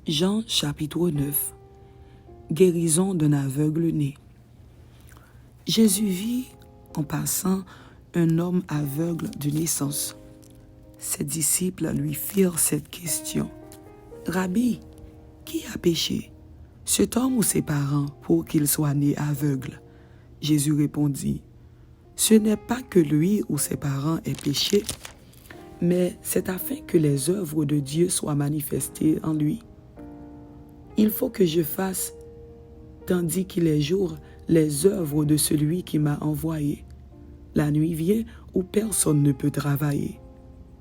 Jean chapitre 9. Guérison d'un aveugle né. Jésus vit en passant un homme aveugle de naissance. Ses disciples lui firent cette question. Rabbi, qui a péché, cet homme ou ses parents, pour qu'il soit né aveugle? Jésus répondit, ce n'est pas que lui ou ses parents aient péché, mais c'est afin que les œuvres de Dieu soient manifestées en lui. Il faut que je fasse, tandis qu'il est jour, les œuvres de celui qui m'a envoyé. La nuit vient où personne ne peut travailler.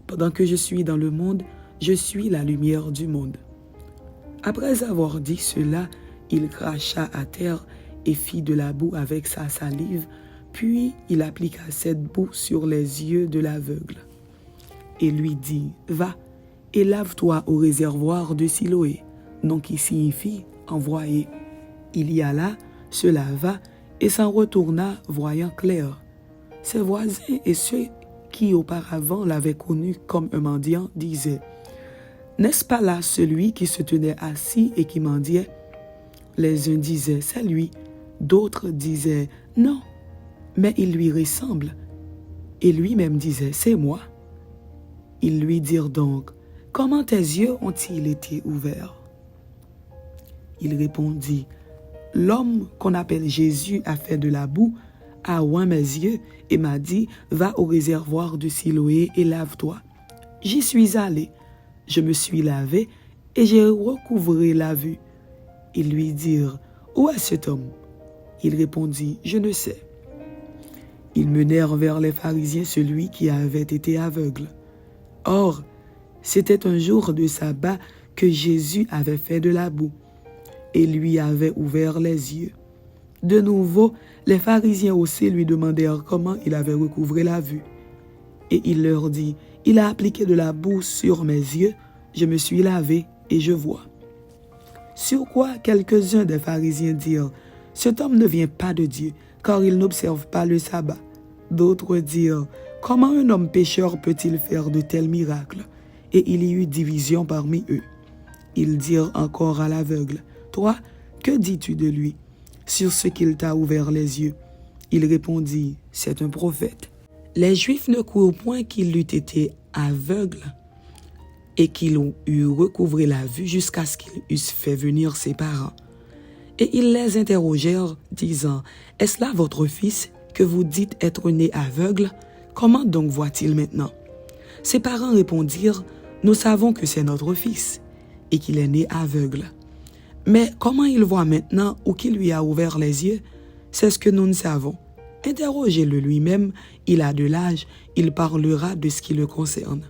Pendant que je suis dans le monde, je suis la lumière du monde. Après avoir dit cela, il cracha à terre et fit de la boue avec sa salive, puis il appliqua cette boue sur les yeux de l'aveugle et lui dit, « Va et lave-toi au réservoir de Siloé », nom qui signifie « envoyé ». Il y alla, se lava et s'en retourna voyant clair. Ses voisins et ceux qui auparavant l'avaient connu comme un mendiant disaient, « N'est-ce pas là celui qui se tenait assis et qui mendiait ?» Les uns disaient, « C'est lui », d'autres disaient, « Non, mais il lui ressemble. » Et lui-même disait, « C'est moi. » Ils lui dirent donc, « Comment tes yeux ont-ils été ouverts ?» Il répondit, « L'homme qu'on appelle Jésus a fait de la boue, a oint mes yeux et m'a dit, « Va au réservoir de Siloé et lave-toi. » J'y suis allé, je me suis lavé et j'ai recouvré la vue. Ils lui dirent, « Où est cet homme ?» Il répondit, « Je ne sais. » Ils menèrent vers les pharisiens celui qui avait été aveugle. Or, c'était un jour de sabbat que Jésus avait fait de la boue et lui avait ouvert les yeux. De nouveau, les pharisiens aussi lui demandèrent comment il avait recouvré la vue. Et il leur dit, « Il a appliqué de la boue sur mes yeux, je me suis lavé et je vois. » Sur quoi quelques-uns des pharisiens dirent, « Cet homme ne vient pas de Dieu, car il n'observe pas le sabbat. » D'autres dirent, « Comment un homme pécheur peut-il faire de tels miracles ?» Et il y eut division parmi eux. Ils dirent encore à l'aveugle, « Toi, que dis-tu de lui, sur ce qu'il t'a ouvert les yeux ?» Il répondit, « C'est un prophète. » Les Juifs ne crurent point qu'il eût été aveugle et qu'il eût recouvré la vue jusqu'à ce qu'ils eussent fait venir ses parents. Et ils les interrogèrent, disant, « Est-ce là votre fils que vous dites être né aveugle? Comment donc voit-il maintenant ?» Ses parents répondirent, « Nous savons que c'est notre fils et qu'il est né aveugle. Mais comment il voit maintenant ou qui lui a ouvert les yeux, c'est ce que nous ne savons. Interrogez-le lui-même, il a de l'âge, il parlera de ce qui le concerne. »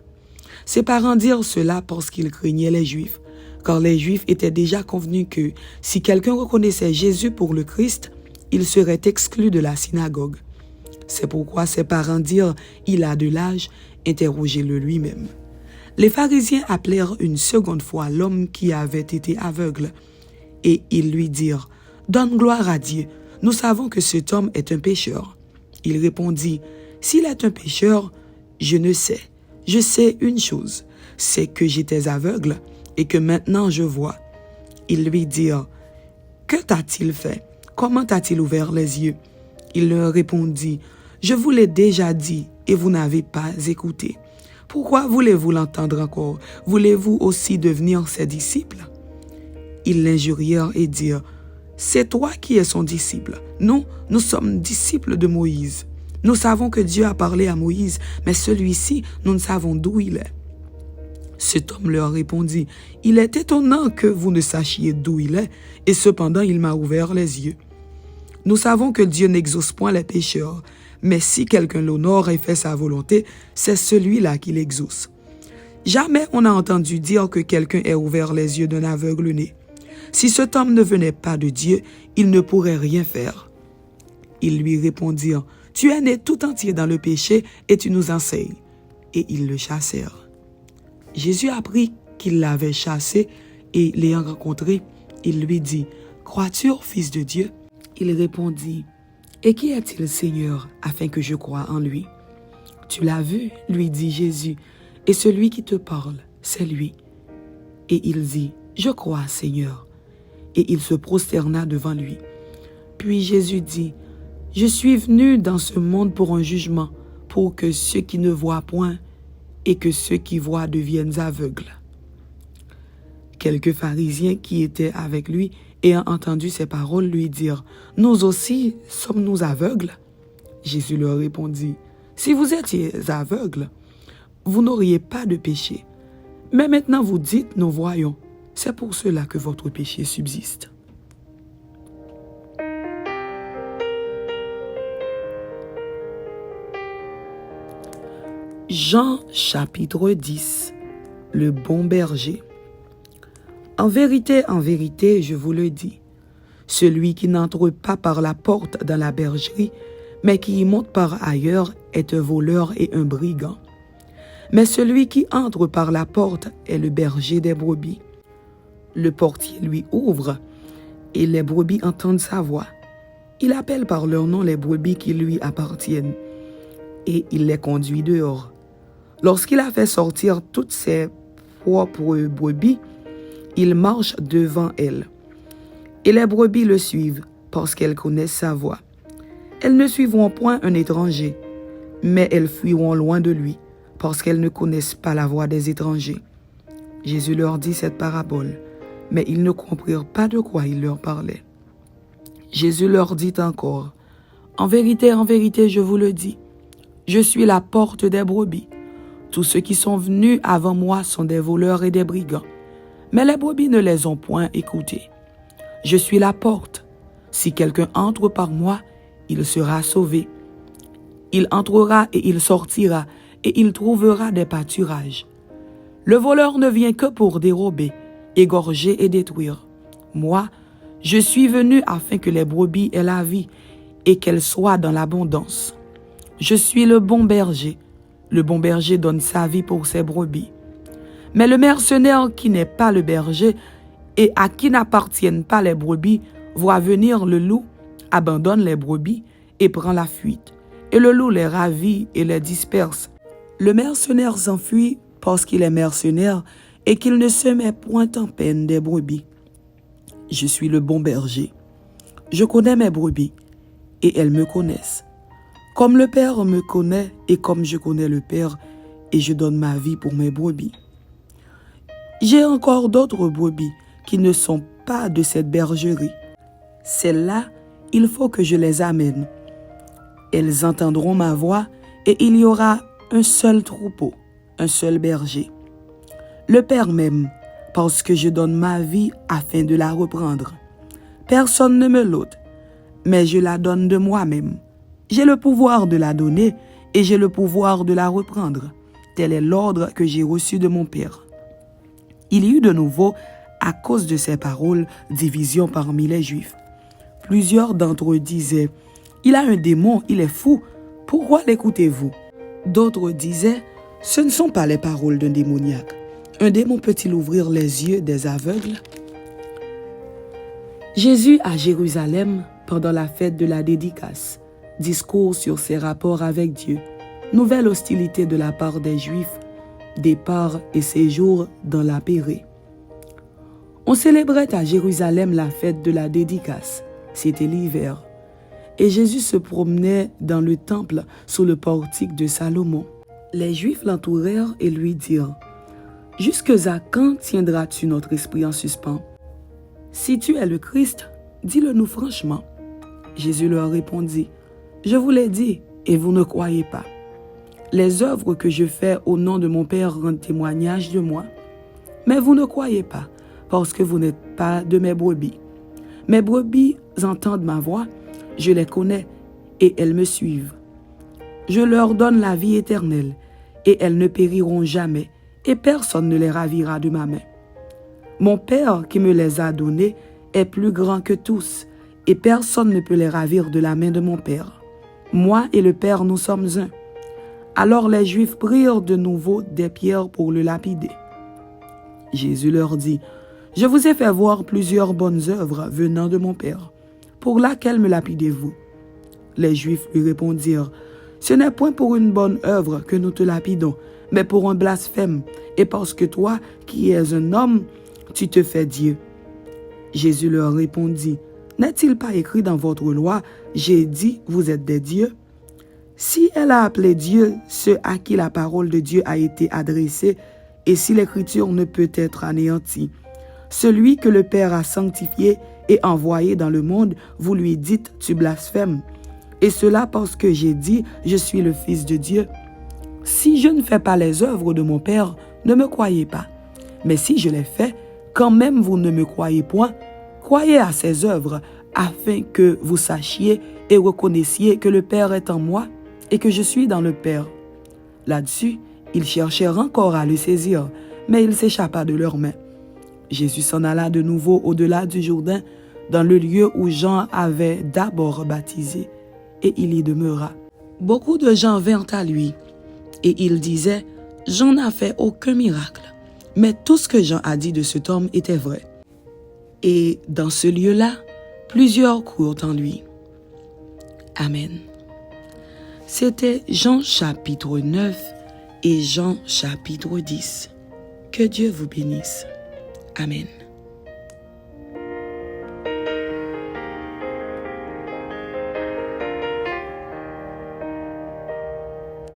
Ses parents dirent cela parce qu'ils craignaient les Juifs, car les Juifs étaient déjà convenus que si quelqu'un reconnaissait Jésus pour le Christ, il serait exclu de la synagogue. C'est pourquoi ses parents dirent, « Il a de l'âge, interrogez-le lui-même. » Les pharisiens appelèrent une seconde fois l'homme qui avait été aveugle, et ils lui dirent, « Donne gloire à Dieu, nous savons que cet homme est un pécheur. » Il répondit, « S'il est un pécheur, je ne sais. Je sais une chose, c'est que j'étais aveugle et que maintenant je vois. » Ils lui dirent, « Que t'a-t-il fait? Comment t'a-t-il ouvert les yeux ?» Il leur répondit, « Je vous l'ai déjà dit et vous n'avez pas écouté. Pourquoi voulez-vous l'entendre encore? Voulez-vous aussi devenir ses disciples? » Ils l'injurièrent et dirent, « C'est toi qui es son disciple. Nous sommes disciples de Moïse. Nous savons que Dieu a parlé à Moïse, mais celui-ci, nous ne savons d'où il est. » Cet homme leur répondit, « Il est étonnant que vous ne sachiez d'où il est, et cependant il m'a ouvert les yeux. Nous savons que Dieu n'exauce point les pécheurs, mais si quelqu'un l'honore et fait sa volonté, c'est celui-là qui l'exauce. Jamais on n'a entendu dire que quelqu'un ait ouvert les yeux d'un aveugle né. Si cet homme ne venait pas de Dieu, il ne pourrait rien faire. » Ils lui répondirent, « Tu es né tout entier dans le péché et tu nous enseignes. » Et ils le chassèrent. Jésus apprit qu'ils l'avaient chassé et l'ayant rencontré, il lui dit, « Crois-tu au Fils de Dieu ?» Il répondit, « Et qui est-il, Seigneur, afin que je croie en lui ?» « Tu l'as vu, lui dit Jésus, et celui qui te parle, c'est lui. Et il dit, je crois, Seigneur. Et il se prosterna devant lui. Puis Jésus dit, je suis venu dans ce monde pour un jugement, pour que ceux qui ne voient point et que ceux qui voient deviennent aveugles. Quelques pharisiens qui étaient avec lui, ayant entendu ces paroles, lui dirent, nous aussi sommes-nous aveugles? Jésus leur répondit, si vous étiez aveugles, vous n'auriez pas de péché. Mais maintenant vous dites, nous voyons. C'est pour cela que votre péché subsiste. Jean chapitre 10. Le bon berger. En vérité, je vous le dis, celui qui n'entre pas par la porte dans la bergerie, mais qui y monte par ailleurs, est un voleur et un brigand. Mais celui qui entre par la porte est le berger des brebis. Le portier lui ouvre, et les brebis entendent sa voix. Il appelle par leur nom les brebis qui lui appartiennent, et il les conduit dehors. Lorsqu'il a fait sortir toutes ses propres brebis, il marche devant elles. Et les brebis le suivent, parce qu'elles connaissent sa voix. Elles ne suivront point un étranger, mais elles fuiront loin de lui, parce qu'elles ne connaissent pas la voix des étrangers. Jésus leur dit cette parabole, mais ils ne comprirent pas de quoi il leur parlait. Jésus leur dit encore, en vérité, je vous le dis, je suis la porte des brebis. Tous ceux qui sont venus avant moi sont des voleurs et des brigands, mais les brebis ne les ont point écoutés. Je suis la porte. Si quelqu'un entre par moi, il sera sauvé. Il entrera et il sortira, et il trouvera des pâturages. Le voleur ne vient que pour dérober, égorger et détruire. Moi, je suis venu afin que les brebis aient la vie, et qu'elles soient dans l'abondance. Je suis le bon berger. Le bon berger donne sa vie pour ses brebis. Mais le mercenaire qui n'est pas le berger et à qui n'appartiennent pas les brebis voit venir le loup, abandonne les brebis et prend la fuite. Et le loup les ravit et les disperse. Le mercenaire s'enfuit parce qu'il est mercenaire et qu'il ne se met point en peine des brebis. Je suis le bon berger. Je connais mes brebis et elles me connaissent. Comme le Père me connaît et comme je connais le Père, et je donne ma vie pour mes brebis. J'ai encore d'autres brebis qui ne sont pas de cette bergerie. Celles-là, il faut que je les amène. Elles entendront ma voix et il y aura un seul troupeau, un seul berger. Le Père m'aime parce que je donne ma vie afin de la reprendre. Personne ne me l'ôte, mais je la donne de moi-même. J'ai le pouvoir de la donner et j'ai le pouvoir de la reprendre. Tel est l'ordre que j'ai reçu de mon Père. Il y eut de nouveau, à cause de ces paroles, division parmi les Juifs. Plusieurs d'entre eux disaient, « Il a un démon, il est fou, pourquoi l'écoutez-vous » D'autres disaient, « Ce ne sont pas les paroles d'un démoniaque. Un démon peut-il ouvrir les yeux des aveugles » Jésus à Jérusalem pendant la fête de la dédicace. Discours sur ses rapports avec Dieu. Nouvelle hostilité de la part des Juifs. Départ et séjour dans la Pérée. On célébrait à Jérusalem la fête de la dédicace. C'était l'hiver. Et Jésus se promenait dans le temple sous le portique de Salomon. Les Juifs l'entourèrent et lui dirent, « Jusque à quand tiendras-tu notre esprit en suspens? Si tu es le Christ, dis-le nous franchement. » Jésus leur répondit, « Je vous l'ai dit, et vous ne croyez pas. Les œuvres que je fais au nom de mon Père rendent témoignage de moi. Mais vous ne croyez pas, parce que vous n'êtes pas de mes brebis. Mes brebis entendent ma voix, je les connais, et elles me suivent. Je leur donne la vie éternelle, et elles ne périront jamais, et personne ne les ravira de ma main. Mon Père qui me les a donnés est plus grand que tous, et personne ne peut les ravir de la main de mon Père. Moi et le Père, nous sommes un. » Alors les Juifs prirent de nouveau des pierres pour le lapider. Jésus leur dit, « Je vous ai fait voir plusieurs bonnes œuvres venant de mon Père. Pour laquelle me lapidez-vous » Les Juifs lui répondirent, « Ce n'est point pour une bonne œuvre que nous te lapidons, mais pour un blasphème, et parce que toi, qui es un homme, tu te fais Dieu. » Jésus leur répondit, « N'est-il pas écrit dans votre loi, j'ai dit, vous êtes des dieux? » Si elle a appelé Dieu ceux à qui la parole de Dieu a été adressée, et si l'écriture ne peut être anéantie, celui que le Père a sanctifié et envoyé dans le monde, vous lui dites, tu blasphèmes. Et cela parce que j'ai dit, je suis le Fils de Dieu. Si je ne fais pas les œuvres de mon Père, ne me croyez pas. Mais si je les fais, quand même vous ne me croyez point, croyez à ces œuvres, afin que vous sachiez et reconnaissiez que le Père est en moi et que je suis dans le Père. » Là-dessus, ils cherchèrent encore à le saisir, mais il s'échappa de leurs mains. Jésus s'en alla de nouveau au-delà du Jourdain, dans le lieu où Jean avait d'abord baptisé, et il y demeura. Beaucoup de gens vinrent à lui, et ils disaient, « Jean n'a fait aucun miracle. » Mais tout ce que Jean a dit de cet homme était vrai. Et dans ce lieu-là, plusieurs courent en lui. Amen. C'était Jean chapitre 9 et Jean chapitre 10. Que Dieu vous bénisse. Amen.